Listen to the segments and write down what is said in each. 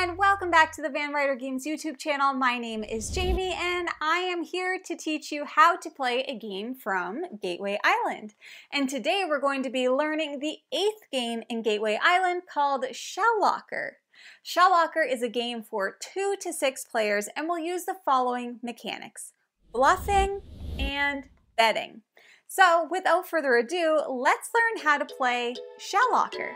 and welcome back to the Ryder Games YouTube channel. My name is Jamie and I am here to teach you how to play a game from Gateway Island. And today we're going to be learning the 8th game in Gateway Island called Shelloker. Shelloker is a game for 2 to 6 players and will use the following mechanics: bluffing and betting. So without further ado, let's learn how to play Shelloker.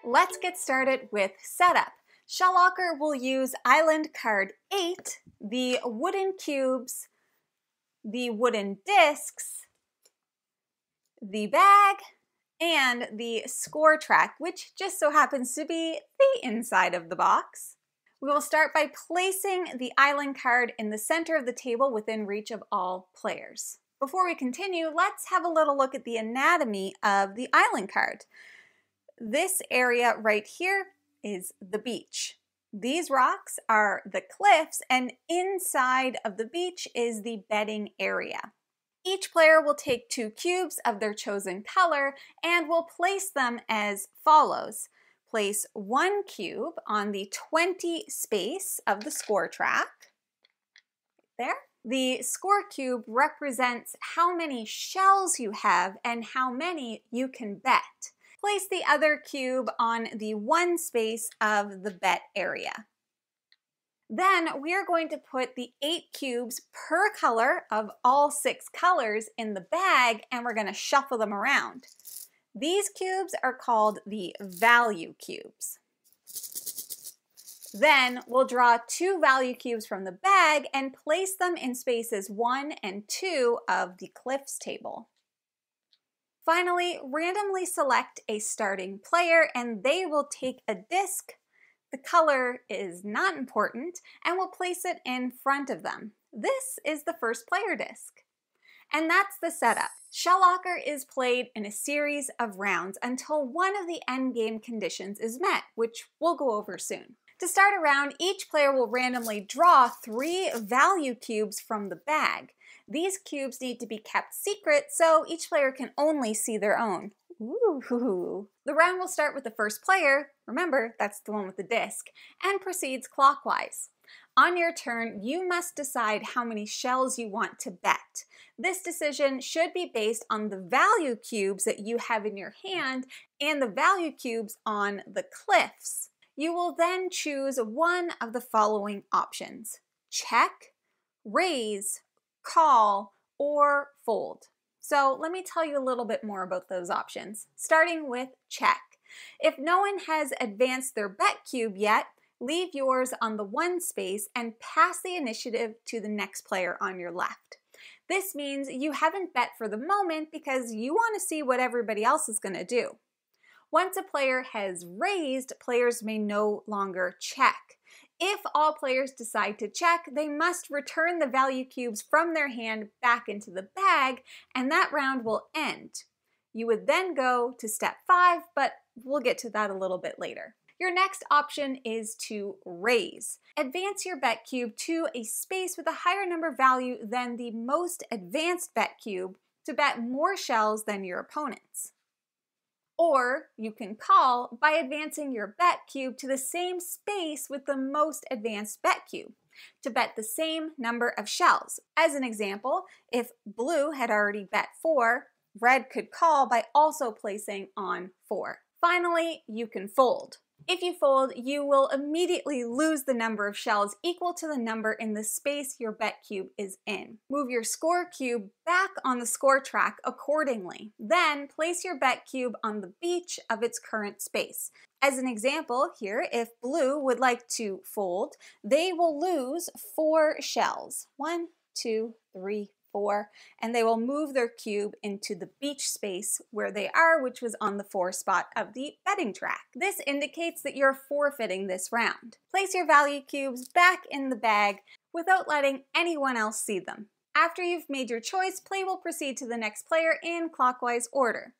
Let's get started with setup. Shelloker will use Island Card 8, the wooden cubes, the wooden discs, the bag, and the score track, which just so happens to be the inside of the box. We will start by placing the island card in the center of the table within reach of all players. Before we continue, let's have a little look at the anatomy of the island card. This area right here is the beach. These rocks are the cliffs, and inside of the beach is the bedding area. Each player will take 2 cubes of their chosen color and will place them as follows. Place 1 cube on the 20 space of the score track. There. The score cube represents how many shells you have and how many you can bet. Place the other cube on the 1 space of the bet area. Then we are going to put the 8 cubes per color of all 6 colors in the bag, and we're going to shuffle them around. These cubes are called the value cubes. Then we'll draw 2 value cubes from the bag and place them in spaces 1 and 2 of the cliffs table. Finally, randomly select a starting player and they will take a disc. The color is not important, and we'll place it in front of them. This is the first player disc. And that's the setup. Shelloker is played in a series of rounds until one of the endgame conditions is met, which we'll go over soon. To start a round, each player will randomly draw 3 value cubes from the bag. These cubes need to be kept secret, so each player can only see their own. Ooh. The round will start with the first player, remember that's the one with the disc, and proceeds clockwise. On your turn, you must decide how many shells you want to bet. This decision should be based on the value cubes that you have in your hand and the value cubes on the cliffs. You will then choose one of the following options: check, raise, call, or fold. So let me tell you a little bit more about those options, starting with check. If no one has advanced their bet cube yet, leave yours on the 1 space and pass the initiative to the next player on your left. This means you haven't bet for the moment because you want to see what everybody else is going to do. Once a player has raised, players may no longer check. If all players decide to check, they must return the value cubes from their hand back into the bag, and that round will end. You would then go to step 5, but we'll get to that a little bit later. Your next option is to raise. Advance your bet cube to a space with a higher number value than the most advanced bet cube to bet more shells than your opponents. Or you can call by advancing your bet cube to the same space with the most advanced bet cube to bet the same number of shells. As an example, if blue had already bet 4, red could call by also placing on 4. Finally, you can fold. If you fold, you will immediately lose the number of shells equal to the number in the space your bet cube is in. Move your score cube back on the score track accordingly. Then place your bet cube on the beach of its current space. As an example here, if blue would like to fold, they will lose 4 shells. 1, 2, 3, 4, and they will move their cube into the beach space where they are, which was on the 4 spot of the betting track. This indicates that you're forfeiting this round. Place your value cubes back in the bag without letting anyone else see them. After you've made your choice, play will proceed to the next player in clockwise order.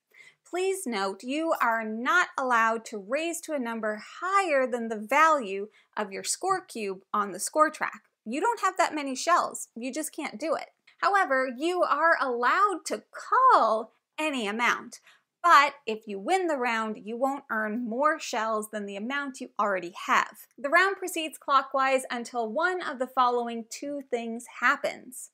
Please note you are not allowed to raise to a number higher than the value of your score cube on the score track. You don't have that many shells. You just can't do it. However, you are allowed to call any amount, but if you win the round, you won't earn more shells than the amount you already have. The round proceeds clockwise until one of the following 2 things happens.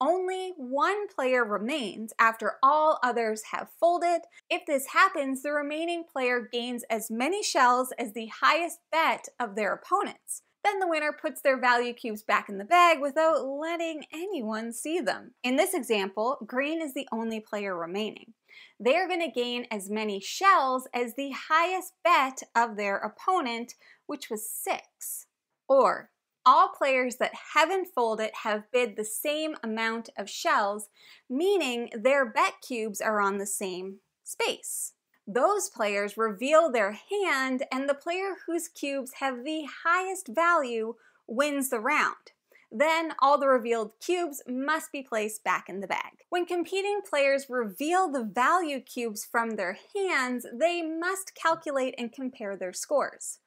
Only one player remains after all others have folded. If this happens, the remaining player gains as many shells as the highest bet of their opponents. Then the winner puts their value cubes back in the bag without letting anyone see them. In this example, green is the only player remaining. They are going to gain as many shells as the highest bet of their opponent, which was 6. Or, all players that haven't folded have bid the same amount of shells, meaning their bet cubes are on the same space. Those players reveal their hand, and the player whose cubes have the highest value wins the round. Then all the revealed cubes must be placed back in the bag. When competing players reveal the value cubes from their hands, they must calculate and compare their scores.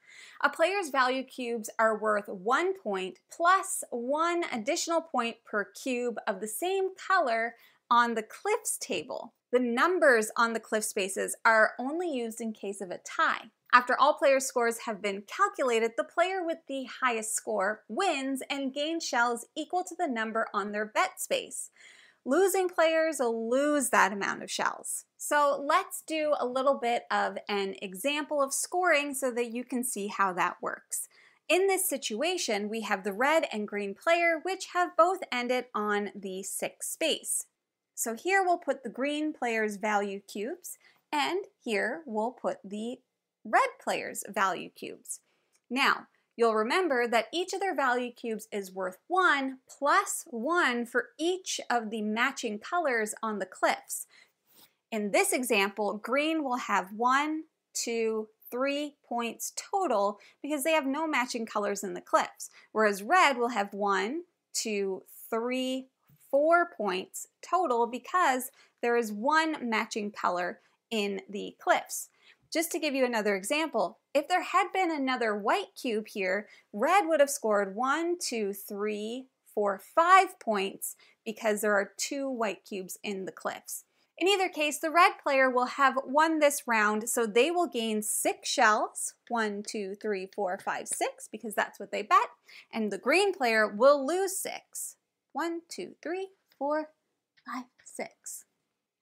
A player's value cubes are worth 1 point plus 1 additional point per cube of the same color on the cliffs table. The numbers on the cliff spaces are only used in case of a tie. After all players' scores have been calculated, the player with the highest score wins and gains shells equal to the number on their bet space. Losing players will lose that amount of shells. So let's do a little bit of an example of scoring so that you can see how that works. In this situation, we have the red and green player, which have both ended on the 6 space. So here we'll put the green player's value cubes, and here we'll put the red player's value cubes. Now, you'll remember that each of their value cubes is worth 1 plus 1 for each of the matching colors on the cliffs. In this example, green will have 1, 2, 3 points total because they have no matching colors in the cliffs, whereas red will have 1, 2, 3, 4 points total because there is 1 matching color in the cliffs. Just to give you another example, if there had been another white cube here, red would have scored 1, 2, 3, 4, 5 points because there are 2 white cubes in the cliffs. In either case, the red player will have won this round, so they will gain 6 shells, 1, 2, 3, 4, 5, 6, because that's what they bet, and the green player will lose 6. 1, 2, 3, 4, 5, 6.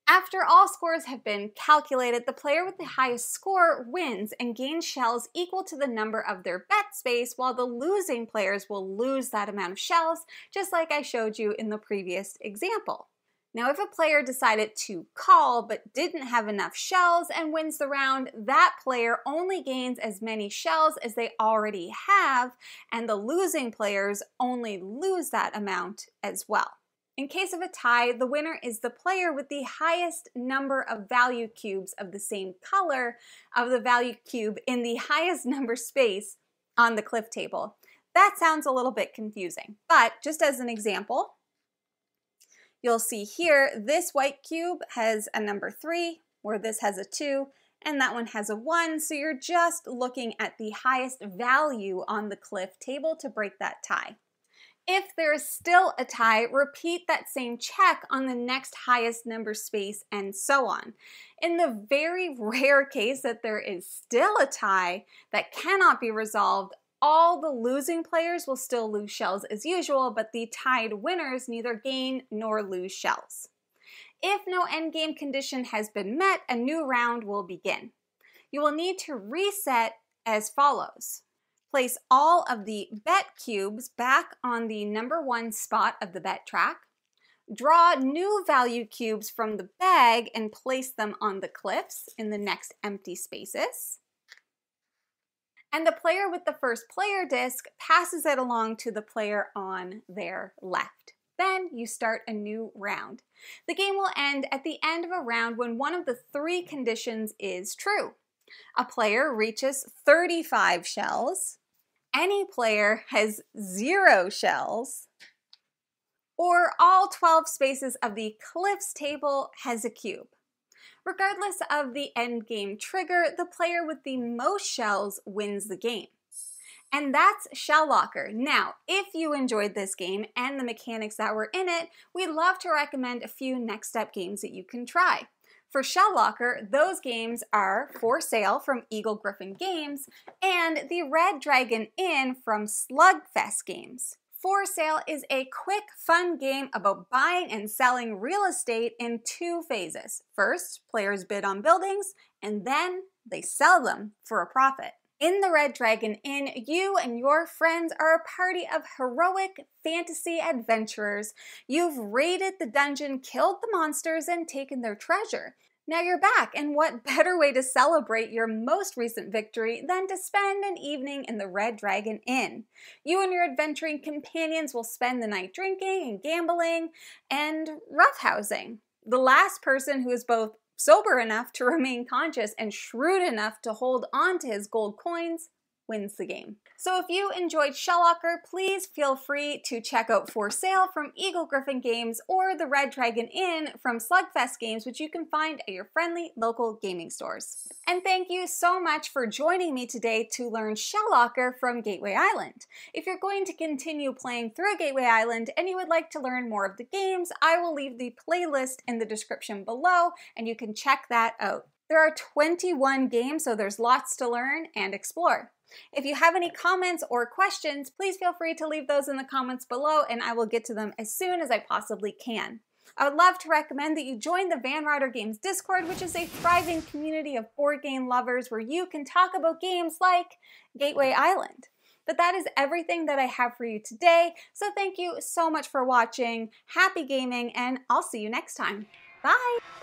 After all scores have been calculated, the player with the highest score wins and gains shells equal to the number of their bet space, while the losing players will lose that amount of shells, just like I showed you in the previous example. Now, if a player decided to call but didn't have enough shells and wins the round, that player only gains as many shells as they already have, and the losing players only lose that amount as well. In case of a tie, the winner is the player with the highest number of value cubes of the same color of the value cube in the highest number space on the cliff table. That sounds a little bit confusing, but just as an example, you'll see here this white cube has a number 3, where this has a 2, and that one has a 1, so you're just looking at the highest value on the cliff table to break that tie. If there is still a tie, repeat that same check on the next highest number space and so on. In the very rare case that there is still a tie that cannot be resolved, all the losing players will still lose shells as usual, but the tied winners neither gain nor lose shells. If no endgame condition has been met, a new round will begin. You will need to reset as follows. Place all of the bet cubes back on the number 1 spot of the bet track. Draw new value cubes from the bag and place them on the cliffs in the next empty spaces. And the player with the first player disc passes it along to the player on their left. Then you start a new round. The game will end at the end of a round when one of the 3 conditions is true. A player reaches 35 shells, any player has 0 shells, or all 12 spaces of the cliffs table has a cube. Regardless of the end game trigger, the player with the most shells wins the game. And that's Shelloker. Now, if you enjoyed this game and the mechanics that were in it, we'd love to recommend a few next step games that you can try. For Shelloker, those games are For Sale from Eagle Gryphon Games and The Red Dragon Inn from Slugfest Games. For Sale is a quick, fun game about buying and selling real estate in 2 phases. First, players bid on buildings, and then they sell them for a profit. In the Red Dragon Inn, you and your friends are a party of heroic fantasy adventurers. You've raided the dungeon, killed the monsters, and taken their treasure. Now you're back, and what better way to celebrate your most recent victory than to spend an evening in the Red Dragon Inn? You and your adventuring companions will spend the night drinking and gambling and roughhousing. The last person who is both sober enough to remain conscious and shrewd enough to hold on to his gold coins wins the game. So if you enjoyed Shelloker, please feel free to check out For Sale from Eagle Gryphon Games or The Red Dragon Inn from Slugfest Games, which you can find at your friendly local gaming stores. And thank you so much for joining me today to learn Shelloker from Gateway Island. If you're going to continue playing through Gateway Island and you would like to learn more of the games, I will leave the playlist in the description below and you can check that out. There are 21 games, so there's lots to learn and explore. If you have any comments or questions, please feel free to leave those in the comments below and I will get to them as soon as I possibly can. I would love to recommend that you join the Van Ryder Games Discord, which is a thriving community of board game lovers where you can talk about games like Gateway Island. But that is everything that I have for you today, so thank you so much for watching, happy gaming, and I'll see you next time. Bye!